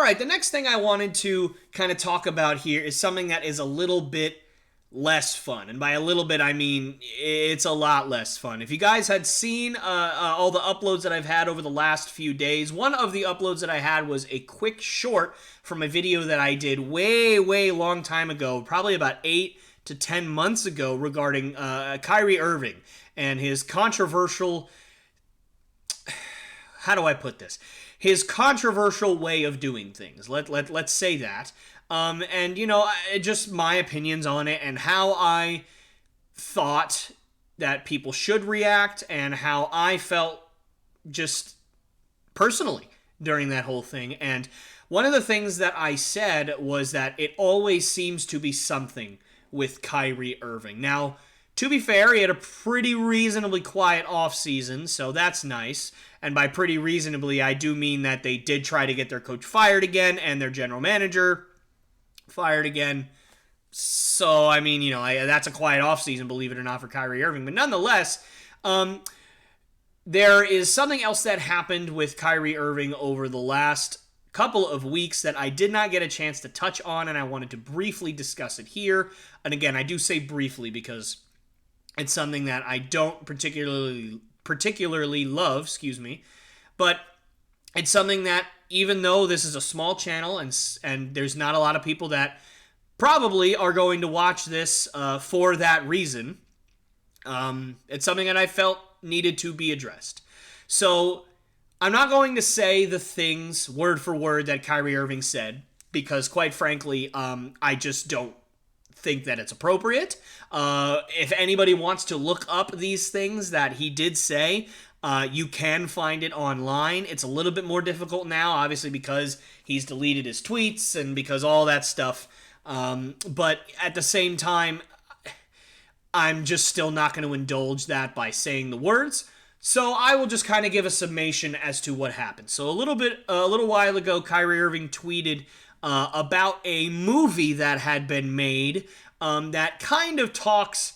right, the next thing I wanted to kind of talk about here is something that is a little bit less fun. And by a little bit, I mean it's a lot less fun. If you guys had seen all the uploads that I've had over the last few days, one of the uploads that I had was a quick short from a video that I did way long time ago, probably about 8 to 10 months ago, regarding Kyrie Irving and his controversial, how do I put this? His controversial way of doing things. Let's say that. And, just my opinions on it and how I thought that people should react and how I felt just personally during that whole thing. And one of the things that I said was that it always seems to be something with Kyrie Irving. Now, to be fair, he had a pretty reasonably quiet offseason, so that's nice. And by pretty reasonably, I do mean that they did try to get their coach fired again and their general manager fired again. So, I mean, that's a quiet offseason, believe it or not, for Kyrie Irving. But nonetheless, there is something else that happened with Kyrie Irving over the last couple of weeks that I did not get a chance to touch on, and I wanted to briefly discuss it here. And again, I do say briefly because it's something that I don't particularly love, but it's something that, even though this is a small channel and there's not a lot of people that probably are going to watch this for that reason, it's something that I felt needed to be addressed. So I'm not going to say the things word for word that Kyrie Irving said, because quite frankly, I just don't think that it's appropriate. If anybody wants to look up these things that he did say, you can find it online. It's a little bit more difficult now, obviously, because he's deleted his tweets and because all that stuff. But at the same time, I'm just still not going to indulge that by saying the words. So I will just kind of give a summation as to what happened. So a little while ago, Kyrie Irving tweeted about a movie that had been made that kind of talks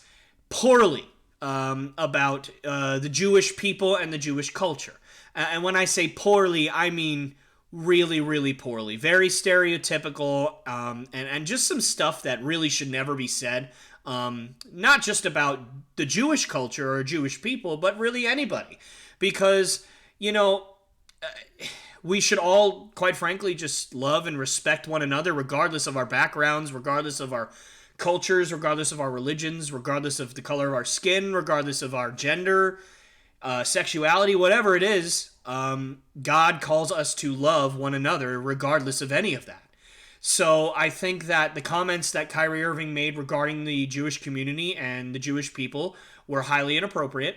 poorly about the Jewish people and the Jewish culture. And when I say poorly, I mean really poorly. Very stereotypical, and just some stuff that really should never be said. Not just about the Jewish culture or Jewish people, but really anybody. Because, we should all, quite frankly, just love and respect one another, regardless of our backgrounds, regardless of our cultures, regardless of our religions, regardless of the color of our skin, regardless of our gender, sexuality, whatever it is. God calls us to love one another regardless of any of that. So I think that the comments that Kyrie Irving made regarding the Jewish community and the Jewish people were highly inappropriate.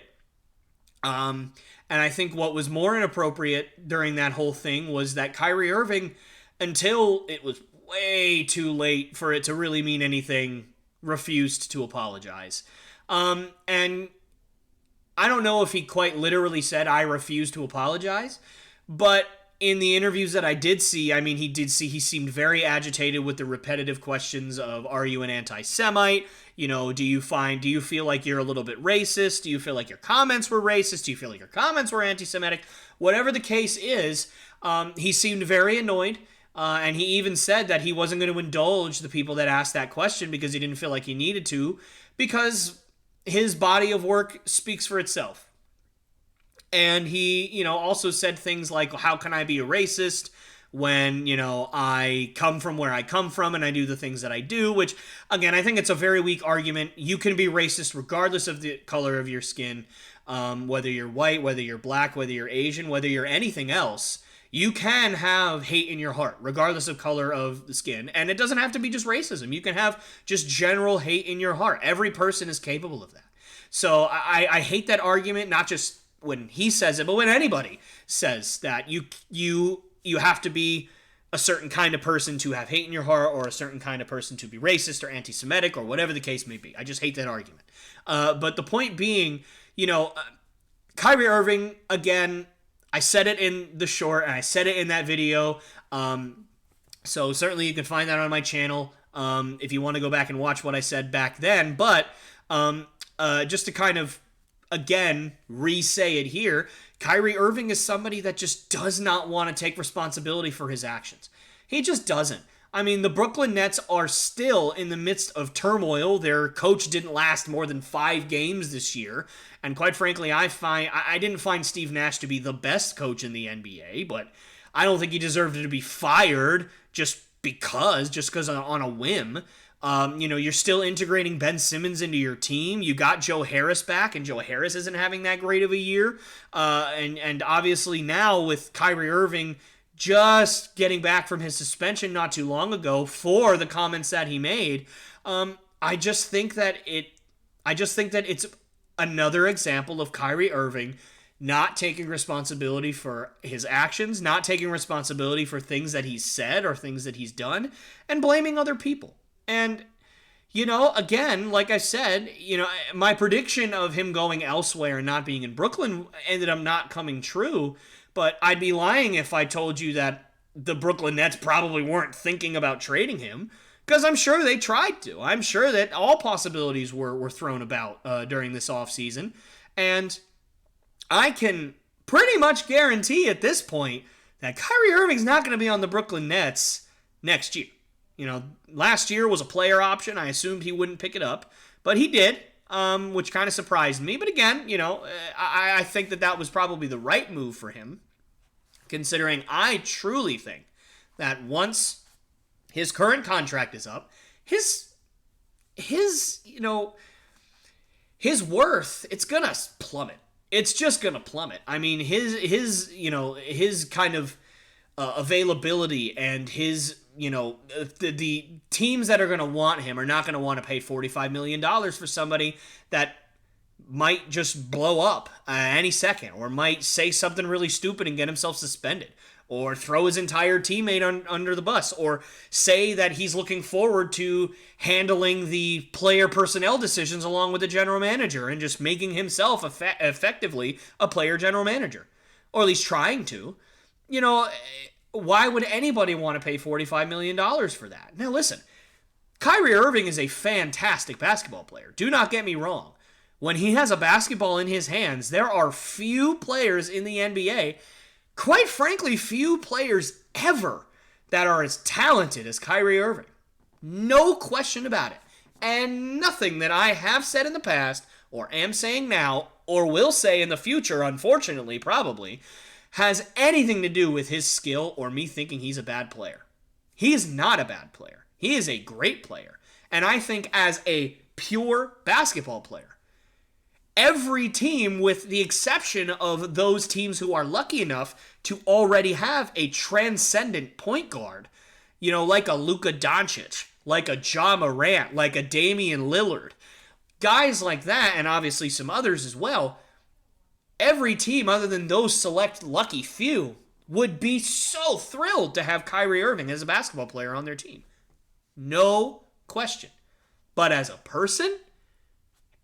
And I think what was more inappropriate during that whole thing was that Kyrie Irving, until it was way too late for it to really mean anything, refused to apologize. And I don't know if he quite literally said, "I refuse to apologize," but in the interviews that I did see, he seemed very agitated with the repetitive questions of, are you an anti-Semite? Do you feel like you're a little bit racist? Do you feel like your comments were racist? Do you feel like your comments were anti-Semitic? Whatever the case is, he seemed very annoyed. And he even said that he wasn't going to indulge the people that asked that question because he didn't feel like he needed to, because his body of work speaks for itself. And he, also said things like, how can I be a racist when, I come from where I come from and I do the things that I do, which, again, I think it's a very weak argument. You can be racist regardless of the color of your skin, whether you're white, whether you're black, whether you're Asian, whether you're anything else. You can have hate in your heart, regardless of color of the skin. And it doesn't have to be just racism. You can have just general hate in your heart. Every person is capable of that. So I hate that argument, not just when he says it, but when anybody says that you have to be a certain kind of person to have hate in your heart, or a certain kind of person to be racist or anti-Semitic or whatever the case may be. I just hate that argument. But the point being, Kyrie Irving, again, I said it in the short, and I said it in that video. So certainly you can find that on my channel if you want to go back and watch what I said back then. But just to kind of, again, re-say it here, Kyrie Irving is somebody that just does not want to take responsibility for his actions. He just doesn't. I mean, the Brooklyn Nets are still in the midst of turmoil. Their coach didn't last more than 5 games this year. And quite frankly, I didn't find Steve Nash to be the best coach in the NBA, but I don't think he deserved to be fired just because on a whim. You're still integrating Ben Simmons into your team. You got Joe Harris back, and Joe Harris isn't having that great of a year. And obviously now with Kyrie Irving just getting back from his suspension not too long ago for the comments that he made, I just think that it's another example of Kyrie Irving not taking responsibility for his actions, not taking responsibility for things that he's said or things that he's done, and blaming other people. And, again, like I said, my prediction of him going elsewhere and not being in Brooklyn ended up not coming true, but I'd be lying if I told you that the Brooklyn Nets probably weren't thinking about trading him, because I'm sure they tried to. I'm sure that all possibilities were thrown about during this offseason, and I can pretty much guarantee at this point that Kyrie Irving's not going to be on the Brooklyn Nets next year. Last year was a player option. I assumed he wouldn't pick it up, but he did, which kind of surprised me. But again, I think that was probably the right move for him, considering I truly think that once his current contract is up, his worth, it's gonna plummet. It's just gonna plummet. I mean, his kind of availability and his, the teams that are going to want him are not going to want to pay $45 million for somebody that might just blow up any second, or might say something really stupid and get himself suspended, or throw his entire teammate under the bus, or say that he's looking forward to handling the player personnel decisions along with the general manager and just making himself effectively a player general manager, or at least trying to. Why would anybody want to pay $45 million for that? Now listen, Kyrie Irving is a fantastic basketball player. Do not get me wrong. When he has a basketball in his hands, there are few players in the NBA, quite frankly, few players ever, that are as talented as Kyrie Irving. No question about it. And nothing that I have said in the past, or am saying now, or will say in the future, unfortunately, probably, has anything to do with his skill or me thinking he's a bad player. He is not a bad player. He is a great player. And I think as a pure basketball player, every team, with the exception of those teams who are lucky enough to already have a transcendent point guard, like a Luka Doncic, like a Ja Morant, like a Damian Lillard, guys like that, and obviously some others as well, every team other than those select lucky few would be so thrilled to have Kyrie Irving as a basketball player on their team. No question. But as a person,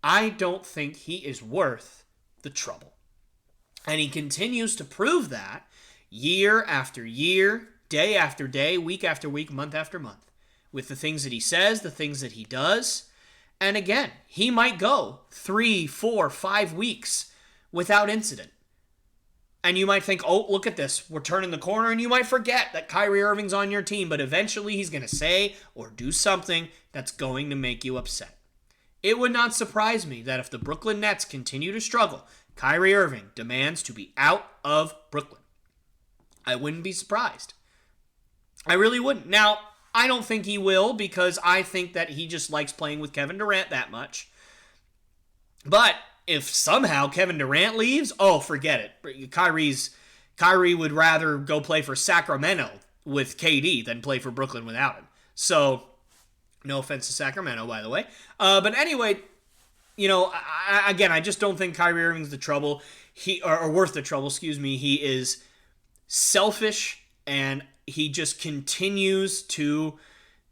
I don't think he is worth the trouble. And he continues to prove that year after year, day after day, week after week, month after month, with the things that he says, the things that he does. And again, he might go 3, 4, 5 weeks without incident. And you might think, oh, look at this, we're turning the corner, and you might forget that Kyrie Irving's on your team, but eventually he's going to say or do something that's going to make you upset. It would not surprise me that if the Brooklyn Nets continue to struggle, Kyrie Irving demands to be out of Brooklyn. I wouldn't be surprised. I really wouldn't. Now, I don't think he will, because I think that he just likes playing with Kevin Durant that much. But if somehow Kevin Durant leaves, oh, forget it. Kyrie would rather go play for Sacramento with KD than play for Brooklyn without him. So, no offense to Sacramento, by the way. But anyway, I just don't think Kyrie Irving's the trouble. Or worth the trouble, excuse me. He is selfish, and he just continues to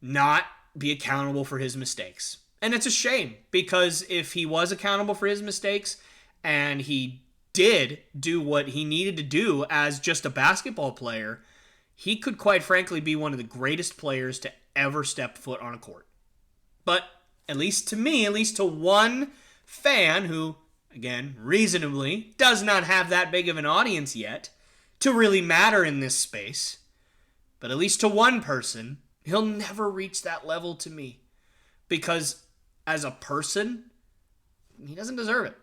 not be accountable for his mistakes. And it's a shame, because if he was accountable for his mistakes and he did do what he needed to do as just a basketball player, he could quite frankly be one of the greatest players to ever step foot on a court. But at least to me, at least to one fan who, again, reasonably does not have that big of an audience yet to really matter in this space, But at least to one person, he'll never reach that level to me. Because as a person, he doesn't deserve it.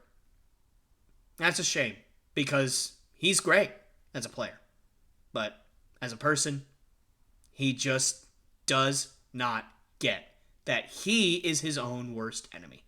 That's a shame. Because he's great as a player. But as a person, he just does not get that he is his own worst enemy.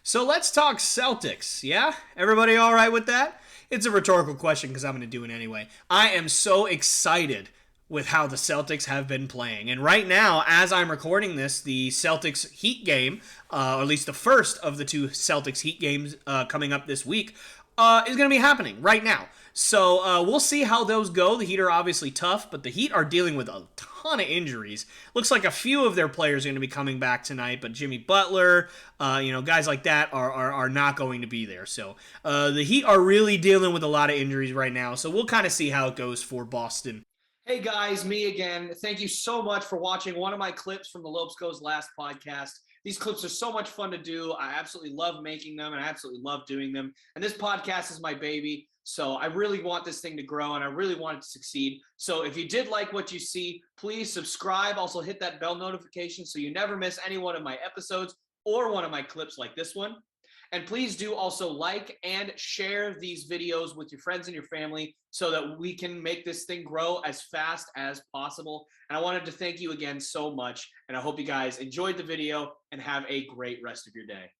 So let's talk Celtics, yeah? Everybody all right with that? It's a rhetorical question because I'm going to do it anyway. I am so excited with how the Celtics have been playing. And right now, as I'm recording this, the Celtics Heat game, or at least the first of the two Celtics Heat games coming up this week, is going to be happening right now. So we'll see how those go. The Heat are obviously tough, but the Heat are dealing with a ton of injuries. Looks like a few of their players are going to be coming back tonight, but Jimmy Butler, guys like that are not going to be there. So the Heat are really dealing with a lot of injuries right now. So we'll kind of see how it goes for Boston. Hey guys, me again. Thank you so much for watching one of my clips from the Lopes Goes Last podcast. These clips are so much fun to do. I absolutely love making them and I absolutely love doing them. And this podcast is my baby. So I really want this thing to grow and I really want it to succeed. So if you did like what you see, please subscribe. Also hit that bell notification so you never miss any one of my episodes or one of my clips like this one. And please do also like and share these videos with your friends and your family so that we can make this thing grow as fast as possible. And I wanted to thank you again so much. And I hope you guys enjoyed the video and have a great rest of your day.